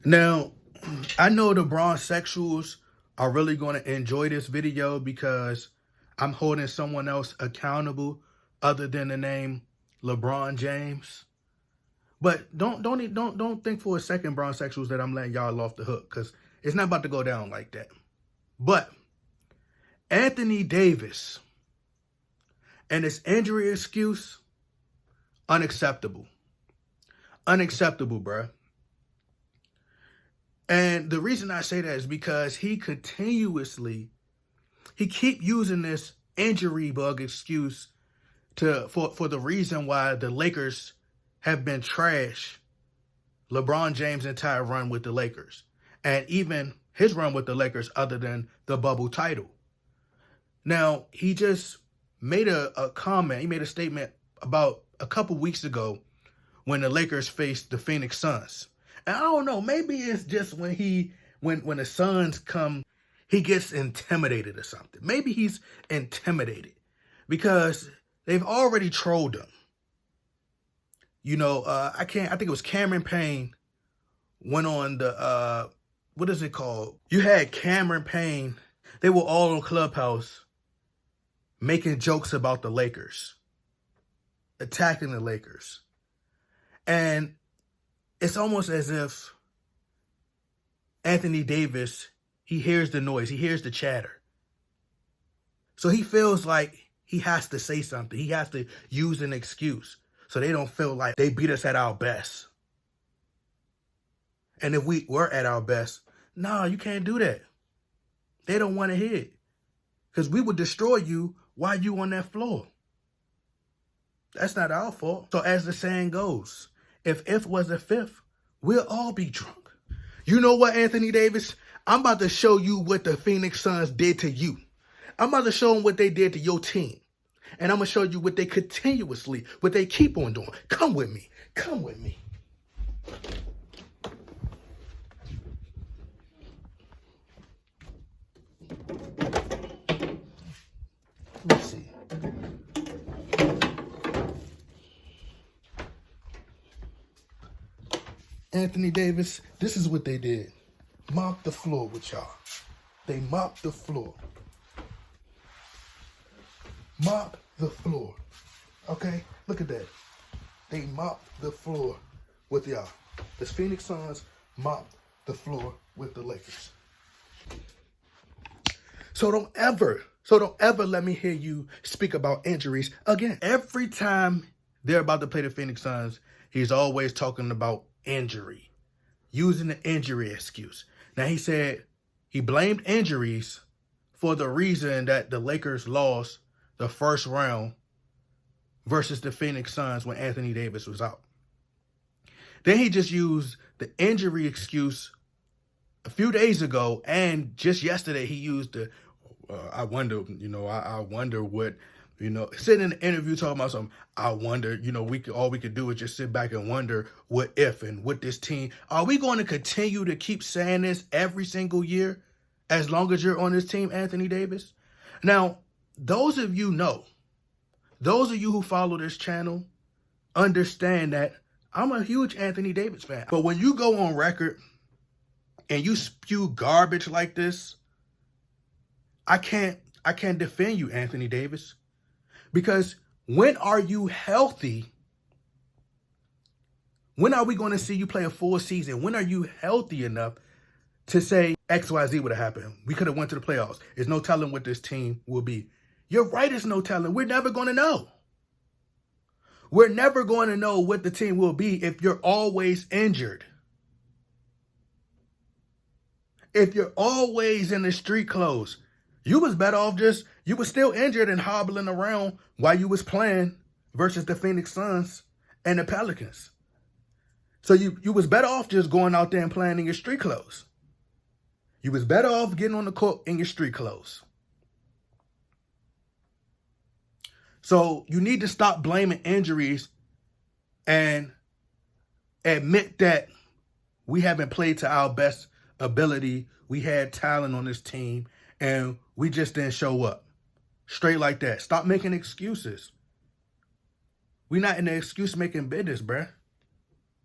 Now, I know the bronsexuals are really going to enjoy this video because I'm holding someone else accountable other than the name LeBron James. But don't think for a second, bronsexuals, that I'm letting y'all off the hook, because it's not about to go down like that. But Anthony Davis and his injury excuse, unacceptable. Unacceptable, bruh. And the reason I say that is because he keep using this injury bug excuse for the reason why the Lakers have been trash LeBron James' entire run with the Lakers, and even his run with the Lakers other than the bubble title. Now, he just made a comment, he made a statement about a couple weeks ago when the Lakers faced the Phoenix Suns. And I don't know, maybe it's just when the Suns come, he gets intimidated or something. Maybe he's intimidated because they've already trolled him. You know, I think it was Cameron Payne went on the, what is it called? You had Cameron Payne, they were all on Clubhouse making jokes about the Lakers, attacking the Lakers. And it's almost as if Anthony Davis, he hears the noise, he hears the chatter. So he feels like he has to say something. He has to use an excuse so they don't feel like they beat us at our best. And if we were at our best, no, you can't do that. They don't want to hear it, because we would destroy you while you on that floor. That's not our fault. So as the saying goes, if was a fifth, we'll all be drunk. You know what, Anthony Davis? I'm about to show you what the Phoenix Suns did to you. I'm about to show them what they did to your team. And I'm going to show you what they keep on doing. Come with me. Come with me. Let me see. Anthony Davis, this is what they did. Mop the floor with y'all. They mopped the floor. Mop the floor. Okay? Look at that. They mopped the floor with y'all. The Phoenix Suns mopped the floor with the Lakers. So don't ever let me hear you speak about injuries again. Every time they're about to play the Phoenix Suns, he's always talking about injury, using the injury excuse. Now, he said he blamed injuries for the reason that the Lakers lost the first round versus the Phoenix Suns when Anthony Davis was out. Then he just used the injury excuse a few days ago, and just yesterday he used the, I wonder what, sitting in the interview talking about something, I wonder, all we could do is just sit back and wonder what if and what this team, are we going to continue to keep saying this every single year as long as you're on this team, Anthony Davis? Now, those of you who follow this channel understand that I'm a huge Anthony Davis fan. But when you go on record and you spew garbage like this, I can't defend you, Anthony Davis. Because when are you healthy? When are we going to see you play a full season? When are you healthy enough to say XYZ would have happened? We could have went to the playoffs. There's no telling what this team will be. You're right, there's no telling. We're never going to know. We're never going to know what the team will be if you're always injured. If you're always in the street clothes. You was better off you was still injured and hobbling around while you was playing versus the Phoenix Suns and the Pelicans. So you was better off just going out there and playing in your street clothes. You was better off getting on the court in your street clothes. So you need to stop blaming injuries and admit that we haven't played to our best ability. We had talent on this team and we just didn't show up. Straight like that. Stop making excuses. We're not in the excuse-making business, bruh.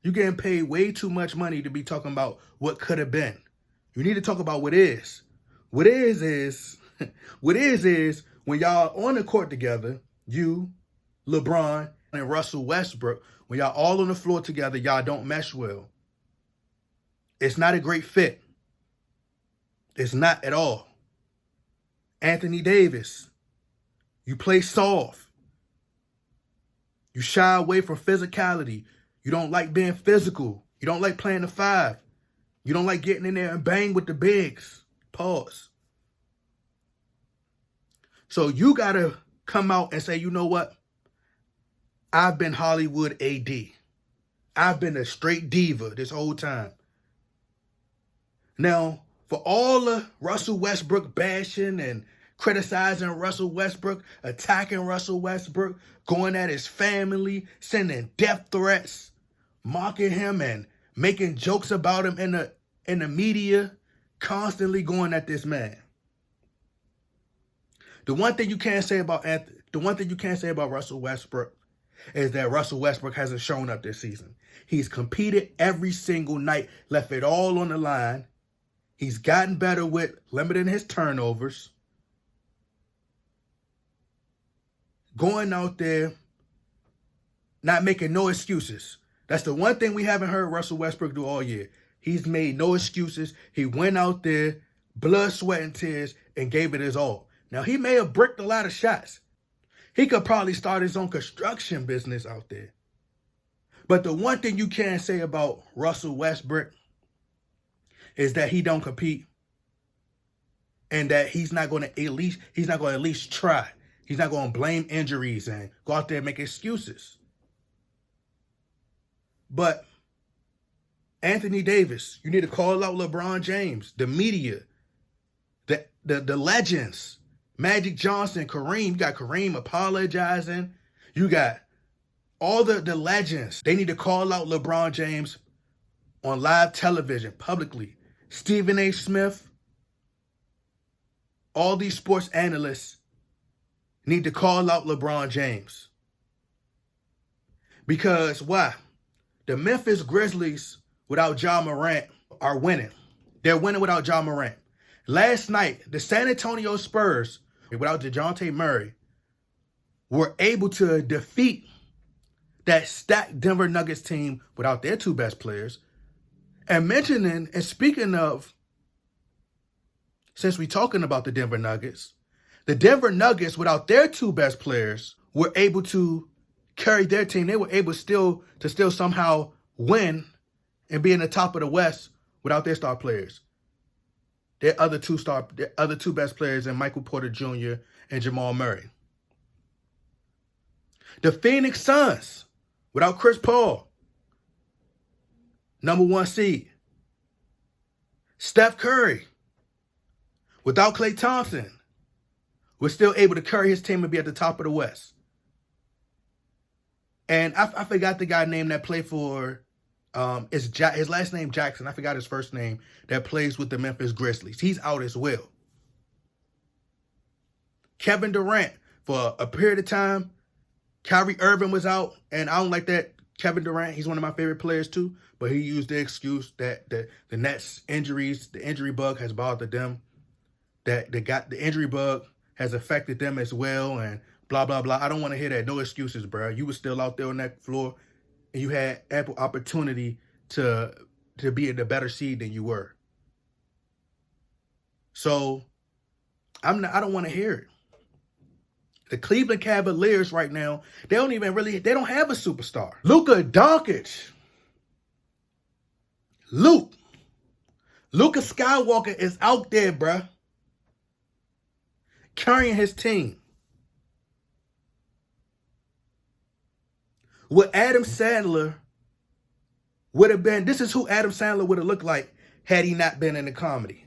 You're getting paid way too much money to be talking about what could have been. You need to talk about what is. What is what is when y'all on the court together, you, LeBron, and Russell Westbrook, when y'all all on the floor together, y'all don't mesh well. It's not a great fit. It's not at all. Anthony Davis, you play soft. You shy away from physicality. You don't like being physical. You don't like playing the five. You don't like getting in there and bang with the bigs. Pause. So you got to come out and say, you know what? I've been Hollywood AD. I've been a straight diva this whole time. Now, for all the Russell Westbrook bashing and criticizing Russell Westbrook, attacking Russell Westbrook, going at his family, sending death threats, mocking him and making jokes about him in the media, constantly going at this man. The one thing you can't say about Russell Westbrook is that Russell Westbrook hasn't shown up this season. He's competed every single night, left it all on the line. He's gotten better with limiting his turnovers. Going out there, not making no excuses. That's the one thing we haven't heard Russell Westbrook do all year. He's made no excuses. He went out there, blood, sweat, and tears, and gave it his all. Now, he may have bricked a lot of shots. He could probably start his own construction business out there. But the one thing you can't say about Russell Westbrook is that he don't compete and that he's not going to at least try. He's not going to blame injuries and go out there and make excuses. But Anthony Davis, you need to call out LeBron James, the media, the legends, Magic Johnson, Kareem. You got Kareem apologizing. You got all the legends. They need to call out LeBron James on live television publicly. Stephen A. Smith, all these sports analysts need to call out LeBron James. Because why? The Memphis Grizzlies without Ja Morant are winning. They're winning without Ja Morant. Last night, the San Antonio Spurs, without DeJounte Murray, were able to defeat that stacked Denver Nuggets team without their two best players. And mentioning and speaking of, since we're talking about the Denver Nuggets without their two best players were able to carry their team. They were able to still somehow win and be in the top of the West without their star players. Their other two best players in Michael Porter Jr. and Jamal Murray. The Phoenix Suns without Chris Paul, number 1 seed. Steph Curry without Klay Thompson was still able to carry his team and be at the top of the West. And I forgot the guy name that played for, his last name Jackson. I forgot his first name, that plays with the Memphis Grizzlies. He's out as well. Kevin Durant, for a period of time, Kyrie Irving was out, and I don't like that. Kevin Durant, he's one of my favorite players too, but he used the excuse that the Nets injuries, the injury bug has bothered them, that the injury bug has affected them as well, and blah, blah, blah. I don't want to hear that. No excuses, bro. You were still out there on that floor, and you had ample opportunity to be in the better seed than you were. So I don't want to hear it. The Cleveland Cavaliers right now, they don't have a superstar. Luka Doncic. Luka Skywalker is out there, bruh, carrying his team. What Adam Sandler would have been, this is who Adam Sandler would have looked like had he not been in the comedy.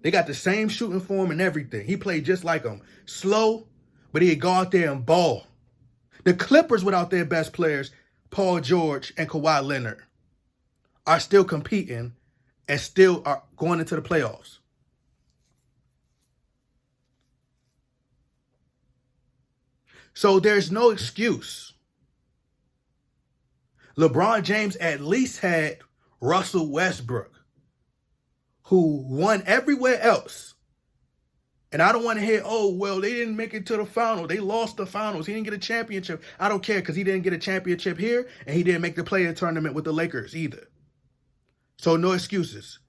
They got the same shooting form and everything. He played just like him. Slow, but he'd go out there and ball. The Clippers without their best players, Paul George and Kawhi Leonard, are still competing and still are going into the playoffs. So there's no excuse. LeBron James at least had Russell Westbrook, who won everywhere else. And I don't want to hear, oh, well, they didn't make it to the final. They lost the finals. He didn't get a championship. I don't care because he didn't get a championship here and he didn't make the play-in tournament with the Lakers either. So no excuses.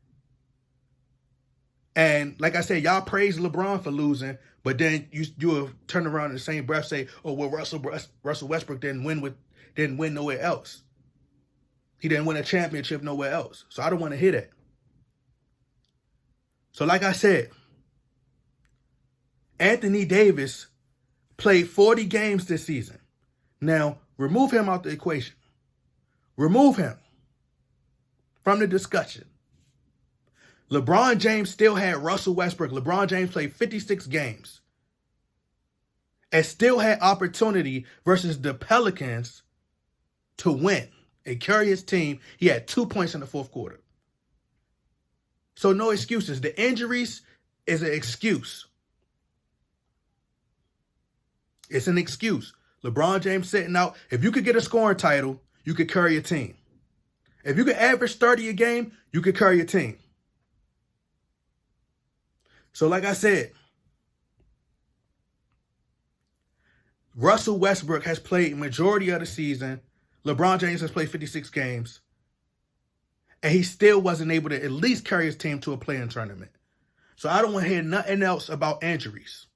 And like I said, y'all praise LeBron for losing, but then you will turn around in the same breath say, oh, well, Russell Westbrook didn't win nowhere else. He didn't win a championship nowhere else. So I don't want to hear that. So like I said, Anthony Davis played 40 games this season. Now, remove him out the equation. Remove him from the discussion. LeBron James still had Russell Westbrook. LeBron James played 56 games and still had opportunity versus the Pelicans to win and carry his team. He had 2 points in the fourth quarter. So no excuses. The injuries is an excuse. It's an excuse. LeBron James sitting out. If you could get a scoring title, you could carry a team. If you could average 30 a game, you could carry a team. So like I said, Russell Westbrook has played majority of the season. LeBron James has played 56 games. And he still wasn't able to at least carry his team to a play-in tournament. So I don't want to hear nothing else about injuries.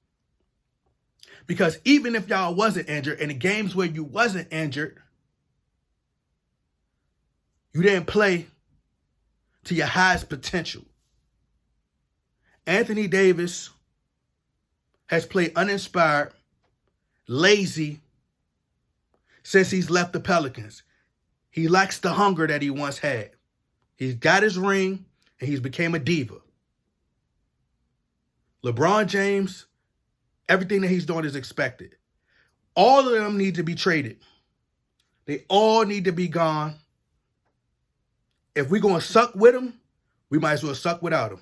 Because even if y'all wasn't injured, in the games where you wasn't injured, you didn't play to your highest potential. Anthony Davis has played uninspired, lazy since he's left the Pelicans. He lacks the hunger that he once had. He's got his ring and he's became a diva. LeBron James, everything that he's doing is expected. All of them need to be traded. They all need to be gone. If we're going to suck with them, we might as well suck without them.